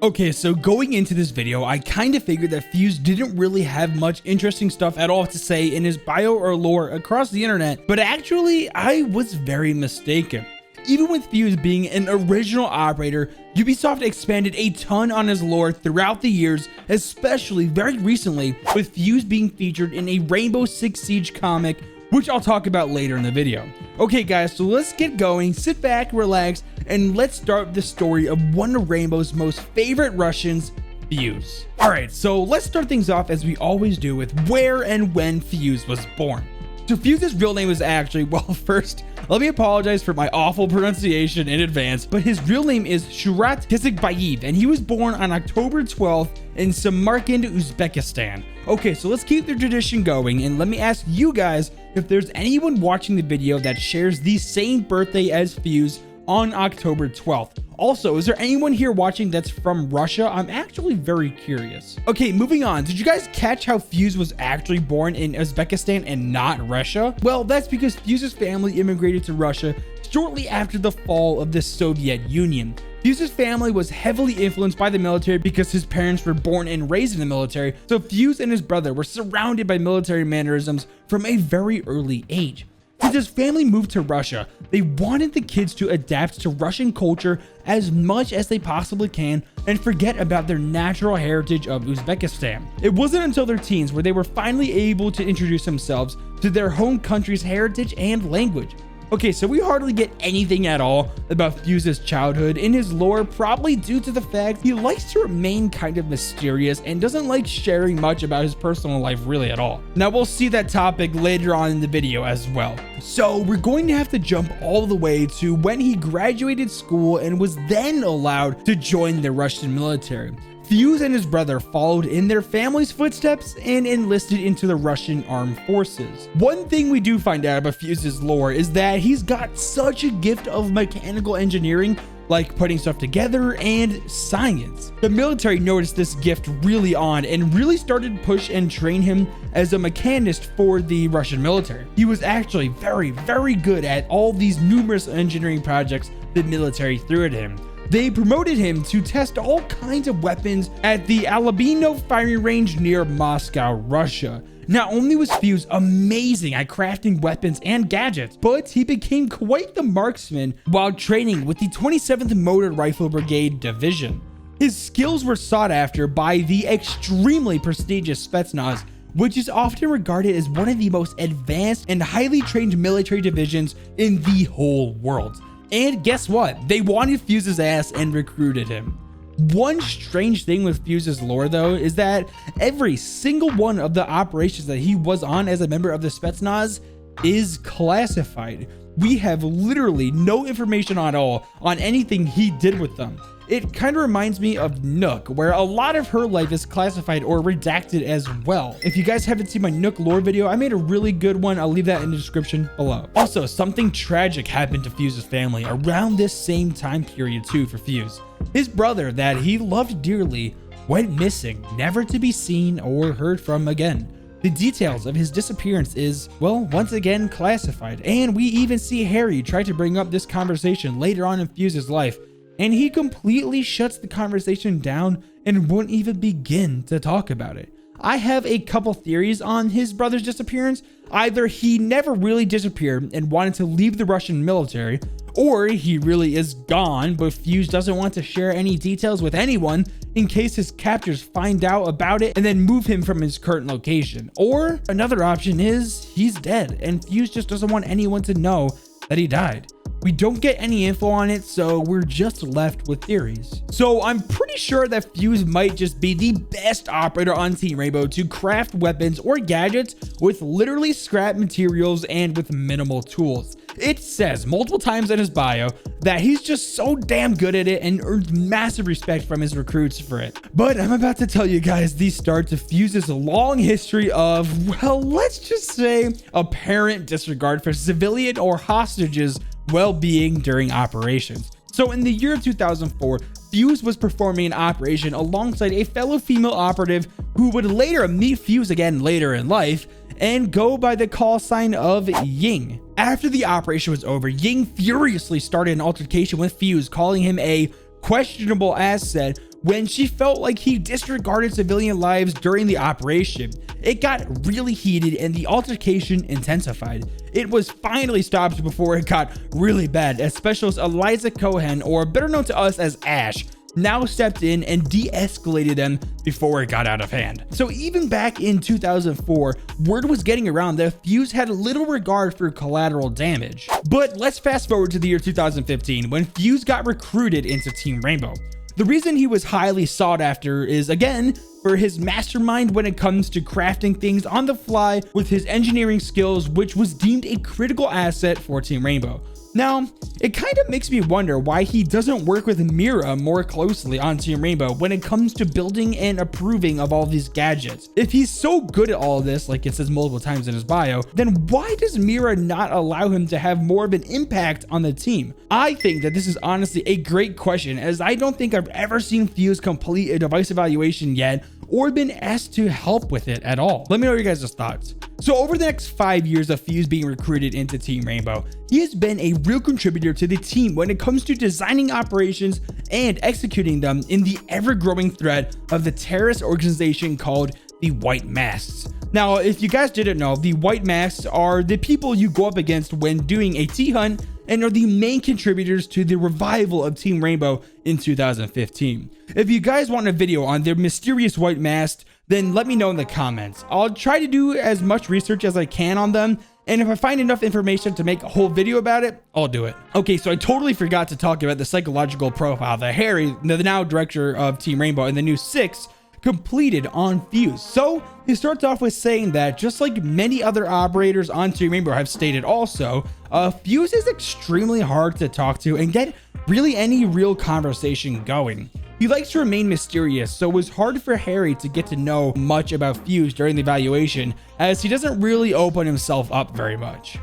Okay, so going into this video, I kind of figured that Fuze didn't really have much interesting stuff at all to say in his bio or lore across the internet, but actually, I was very mistaken. Even with Fuze being an original operator, Ubisoft expanded a ton on his lore throughout the years, especially very recently, with Fuze being featured in a Rainbow Six Siege comic, which I'll talk about later in the video. Okay guys, so let's get going, sit back, relax, and let's start the story of one of Rainbow's most favorite Russians, Fuze. Alright, so let's start things off as we always do with where and when Fuze was born. So Fuze's real name is actually, well, first, let me apologize for my awful pronunciation in advance, but his real name is Shurat Kizikbayev, and he was born on October 12th in Samarkand, Uzbekistan. Okay, so let's keep the tradition going, and let me ask you guys if there's anyone watching the video that shares the same birthday as Fuze on October 12th. Also, is there anyone here watching that's from Russia? I'm actually very curious. Okay, moving on. Did you guys catch how Fuze was actually born in Uzbekistan and not Russia? Well, that's because Fuze's family immigrated to Russia shortly after the fall of the Soviet Union. Fuze's family was heavily influenced by the military because his parents were born and raised in the military, so Fuze and his brother were surrounded by military mannerisms from a very early age. Since his family moved to Russia, they wanted the kids to adapt to Russian culture as much as they possibly can and forget about their natural heritage of Uzbekistan. It wasn't until their teens where they were finally able to introduce themselves to their home country's heritage and language. Okay, so we hardly get anything at all about Fuze's childhood in his lore, probably due to the fact he likes to remain kind of mysterious and doesn't like sharing much about his personal life really at all. Now, we'll see that topic later on in the video as well. So we're going to have to jump all the way to when he graduated school and was then allowed to join the Russian military. Fuze and his brother followed in their family's footsteps and enlisted into the Russian armed forces. One thing we do find out about Fuze's lore is that he's got such a gift of mechanical engineering, like putting stuff together, and science. The military noticed this gift really on and really started to push and train him as a mechanist for the Russian military. He was actually very, very good at all these numerous engineering projects the military threw at him. They promoted him to test all kinds of weapons at the Alabino firing range near Moscow, Russia. Not only was Fuze amazing at crafting weapons and gadgets, but he became quite the marksman while training with the 27th Motor Rifle Brigade Division. His skills were sought after by the extremely prestigious Spetsnaz, which is often regarded as one of the most advanced and highly trained military divisions in the whole world. And guess what? They wanted Fuze's ass and recruited him. One strange thing with Fuze's lore, though, is that every single one of the operations that he was on as a member of the Spetsnaz is classified. We have literally no information at all on anything he did with them. It kind of reminds me of Nook, where a lot of her life is classified or redacted as well. If you guys haven't seen my Nook lore video, I made a really good one. I'll leave that in the description below. Also, something tragic happened to Fuze's family around this same time period too for Fuze. His brother that he loved dearly went missing, never to be seen or heard from again. The details of his disappearance is, well, once again classified, and we even see Harry try to bring up this conversation later on in Fuze's life, and he completely shuts the conversation down and won't even begin to talk about it. I have a couple theories on his brother's disappearance. Either he never really disappeared and wanted to leave the Russian military, or he really is gone, but Fuze doesn't want to share any details with anyone in case his captors find out about it and then move him from his current location. Or another option is he's dead and Fuze just doesn't want anyone to know that he died. We don't get any info on it, so we're just left with theories. So I'm pretty sure that Fuze might just be the best operator on Team Rainbow to craft weapons or gadgets with literally scrap materials and with minimal tools. It says multiple times in his bio that he's just so damn good at it and earns massive respect from his recruits for it. But I'm about to tell you guys the start to Fuze's long history of, well, let's just say apparent disregard for civilian or hostages' well-being during operations. So in the year 2004, Fuze was performing an operation alongside a fellow female operative who would later meet Fuze again later in life and go by the call sign of Ying. After the operation was over, Ying furiously started an altercation with Fuze, calling him a questionable asset, when she felt like he disregarded civilian lives during the operation. It got really heated and the altercation intensified. It was finally stopped before it got really bad, as Specialist Eliza Cohen, or better known to us as Ash, now stepped in and de-escalated them before it got out of hand. So even back in 2004, word was getting around that Fuze had little regard for collateral damage. But let's fast forward to the year 2015, when Fuze got recruited into Team Rainbow. The reason he was highly sought after is, again, for his mastermind when it comes to crafting things on the fly with his engineering skills, which was deemed a critical asset for Team Rainbow. Now, it kind of makes me wonder why he doesn't work with Mira more closely on Team Rainbow when it comes to building and approving of all these gadgets. If he's so good at all this, like it says multiple times in his bio, then why does Mira not allow him to have more of an impact on the team? I think that this is honestly a great question, as I don't think I've ever seen Fuze complete a device evaluation yet or been asked to help with it at all. Let me know your guys' thoughts. So over the next 5 years of Fuze being recruited into Team Rainbow, he has been a real contributor to the team when it comes to designing operations and executing them in the ever-growing threat of the terrorist organization called the White Masks. Now, if you guys didn't know, the White Masks are the people you go up against when doing a T-hunt and are the main contributors to the revival of Team Rainbow in 2015. If you guys want a video on their mysterious White Masks, then let me know in the comments. I'll try to do as much research as I can on them, and if I find enough information to make a whole video about it, I'll do it. Okay, so I totally forgot to talk about the psychological profile that Harry, the now director of Team Rainbow and the new 6, completed on Fuze. So he starts off with saying that just like many other operators on Team Rainbow have stated also, Fuze is extremely hard to talk to and get really any real conversation going. He likes to remain mysterious, so it was hard for Harry to get to know much about Fuze during the evaluation, as he doesn't really open himself up very much.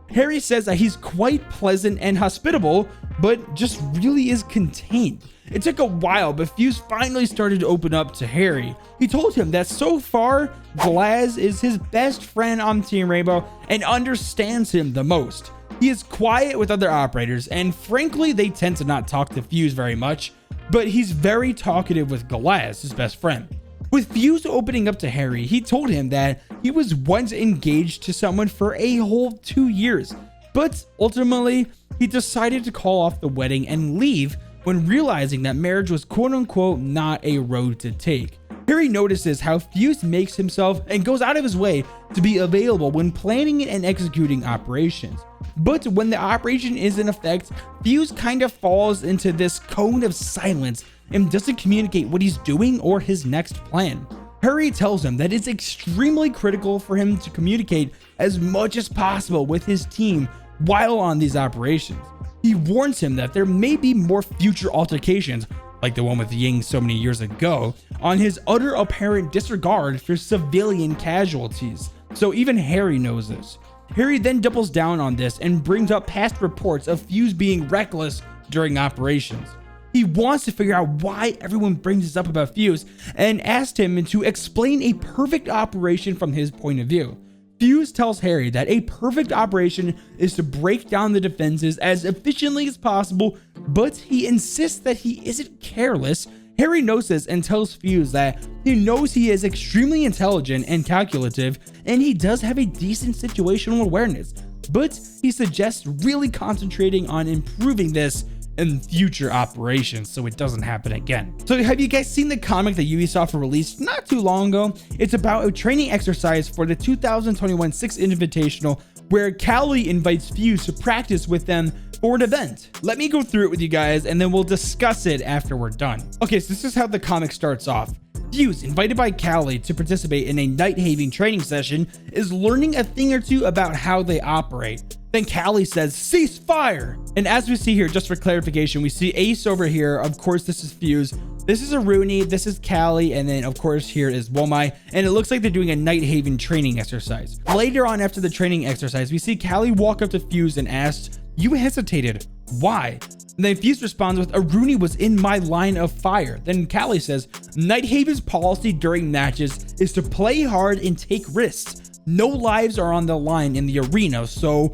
Harry says that he's quite pleasant and hospitable, but just really is contained. It took a while, but Fuze finally started to open up to Harry. He told him that so far, Glaz is his best friend on Team Rainbow and understands him the most. He is quiet with other operators, and frankly, they tend to not talk to Fuze very much, but he's very talkative with Glaz, his best friend. With Fuze opening up to Harry, he told him that he was once engaged to someone for a whole 2 years, but ultimately, he decided to call off the wedding and leave when realizing that marriage was quote-unquote not a road to take. Harry notices how Fuze makes himself and goes out of his way to be available when planning and executing operations. But when the operation is in effect, Fuze kind of falls into this cone of silence and doesn't communicate what he's doing or his next plan. Harry tells him that it's extremely critical for him to communicate as much as possible with his team while on these operations. He warns him that there may be more future altercations, like the one with Ying so many years ago, on his utter apparent disregard for civilian casualties. So even Harry knows this. Harry then doubles down on this and brings up past reports of Fuze being reckless during operations. He wants to figure out why everyone brings this up about Fuze and asked him to explain a perfect operation from his point of view. Fuze tells Harry that a perfect operation is to break down the defenses as efficiently as possible, but he insists that he isn't careless. Harry knows this and tells Fuze that he knows he is extremely intelligent and calculative, and he does have a decent situational awareness, but he suggests really concentrating on improving this in future operations so it doesn't happen again. So have you guys seen the comic that Ubisoft released not too long ago? It's about a training exercise for the 2021 6th Invitational where Callie invites Fuze to practice with them for an event. Let me go through it with you guys and then we'll discuss it after we're done. Okay, so this is how the comic starts off. Fuze, invited by Callie to participate in a night having training session, is learning a thing or two about how they operate. Then Callie says, "Cease fire!" And as we see here, just for clarification, we see Ace over here. Of course, this is Fuze. This is Aruni, this is Callie, and then of course here is Womai, and it looks like they're doing a night haven training exercise. Later on after the training exercise, we see Callie walk up to Fuze and asks, "You hesitated, why?" And then Fuze responds with, "Aruni was in my line of fire." Then Callie says, "Night Haven's policy during matches is to play hard and take risks. No lives are on the line in the arena, so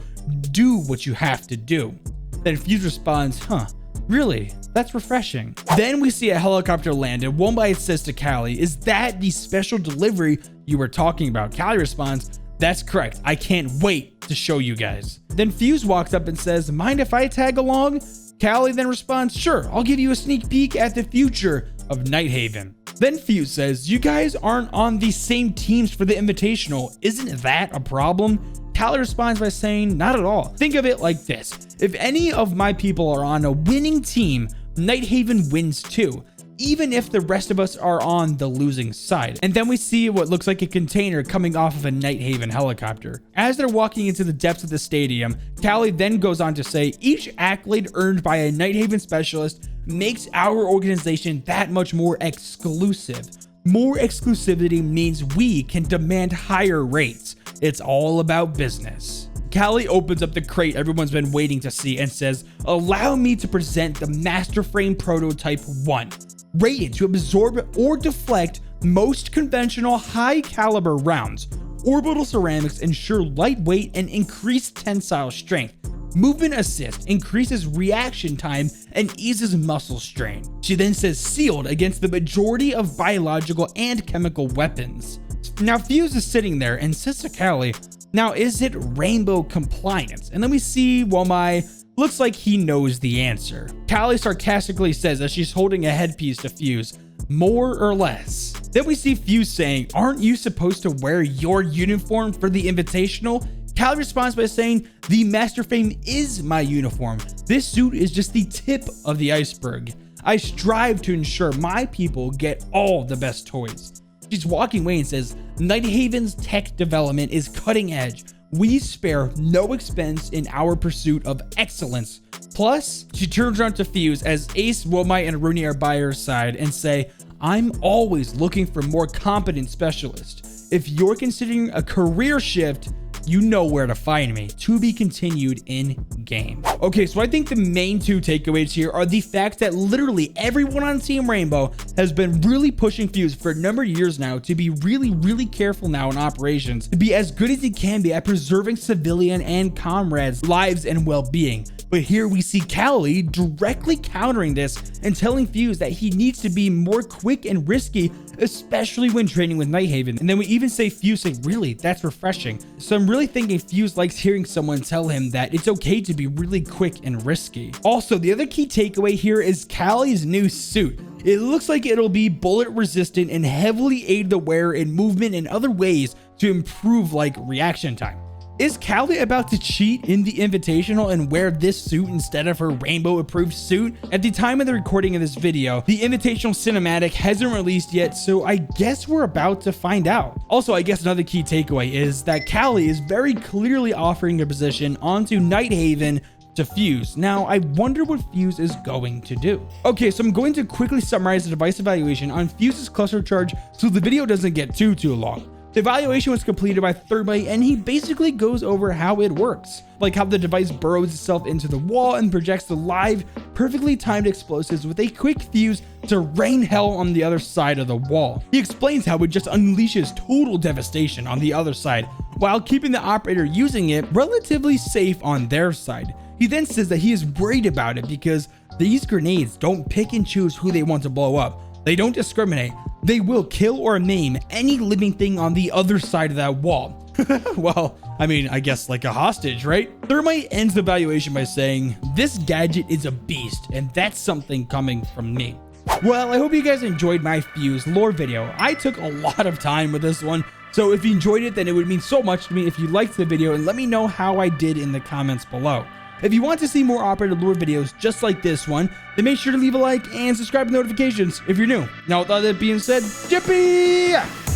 do what you have to do." Then Fuze responds, Really? That's refreshing. Then we see a helicopter land and Wombai says to Callie, is that the special delivery you were talking about? Callie responds, that's correct. I can't wait to show you guys. Then Fuze walks up and says, mind if I tag along? Callie then responds, sure, I'll give you a sneak peek at the future of Nighthaven. Then Fuze says, you guys aren't on the same teams for the Invitational. Isn't that a problem? Callie responds by saying, not at all. Think of it like this. If any of my people are on a winning team, Nighthaven wins too, even if the rest of us are on the losing side. And then we see what looks like a container coming off of a Nighthaven helicopter. As they're walking into the depths of the stadium, Callie then goes on to say, each accolade earned by a Nighthaven specialist makes our organization that much more exclusive. More exclusivity means we can demand higher rates. It's all about business. Callie opens up the crate everyone's been waiting to see and says, allow me to present the Master Frame Prototype 1, rated to absorb or deflect most conventional high caliber rounds. Orbital ceramics ensure lightweight and increased tensile strength. Movement assist increases reaction time and eases muscle strain. She then says sealed against the majority of biological and chemical weapons. Now Fuze is sitting there and says to Callie, now is it rainbow compliant? And then we see Womai looks like he knows the answer. Callie sarcastically says as she's holding a headpiece to Fuze, more or less. Then we see Fuze saying, aren't you supposed to wear your uniform for the Invitational? Callie responds by saying, the Master Frame is my uniform. This suit is just the tip of the iceberg. I strive to ensure my people get all the best toys. She's walking away and says, Nighthaven's tech development is cutting edge. We spare no expense in our pursuit of excellence. Plus, she turns around to Fuze as Ace, Womai, and Rooney are by her side and say, I'm always looking for more competent specialists. If you're considering a career shift, you know where to find me. To be continued in game. Okay, so I think the main two takeaways here are the fact that literally everyone on Team Rainbow has been really pushing Fuze for a number of years now to be really careful now in operations, to be as good as he can be at preserving civilian and comrades' lives and well-being. But here we see Callie directly countering this and telling Fuze that he needs to be more quick and risky, especially when training with Nighthaven. And then we even say Fuze saying, really, that's refreshing. So I'm really thinking Fuze likes hearing someone tell him that it's okay to be really quick and risky. Also, the other key takeaway here is Callie's new suit. It looks like it'll be bullet resistant and heavily aid the wearer in movement and other ways to improve like reaction time. Is Callie about to cheat in the Invitational and wear this suit instead of her rainbow approved suit? At the time of the recording of this video, the Invitational cinematic hasn't released yet, so I guess we're about to find out. Also, I guess another key takeaway is that Callie is very clearly offering a position onto Nighthaven to Fuze. Now, I wonder what Fuze is going to do. Okay, so I'm going to quickly summarize the device evaluation on Fuze's cluster charge so the video doesn't get too long. The evaluation was completed by Third and he basically goes over how it works, like how the device burrows itself into the wall and projects the live, perfectly timed explosives with a quick fuse to rain hell on the other side of the wall. He explains how it just unleashes total devastation on the other side, while keeping the operator using it relatively safe on their side. He then says that he is worried about it because these grenades don't pick and choose who they want to blow up. They don't discriminate. They will kill or maim any living thing on the other side of that wall. Well, I mean, I guess like a hostage, right? Thermite ends the evaluation by saying, this gadget is a beast, and that's something coming from me. Well, I hope you guys enjoyed my Fuze lore video. I took a lot of time with this one, so if you enjoyed it, then it would mean so much to me if you liked the video and let me know how I did in the comments below. If you want to see more operator lore videos just like this one, then make sure to leave a like and subscribe to notifications if you're new. Now, with all that being said, Jippy!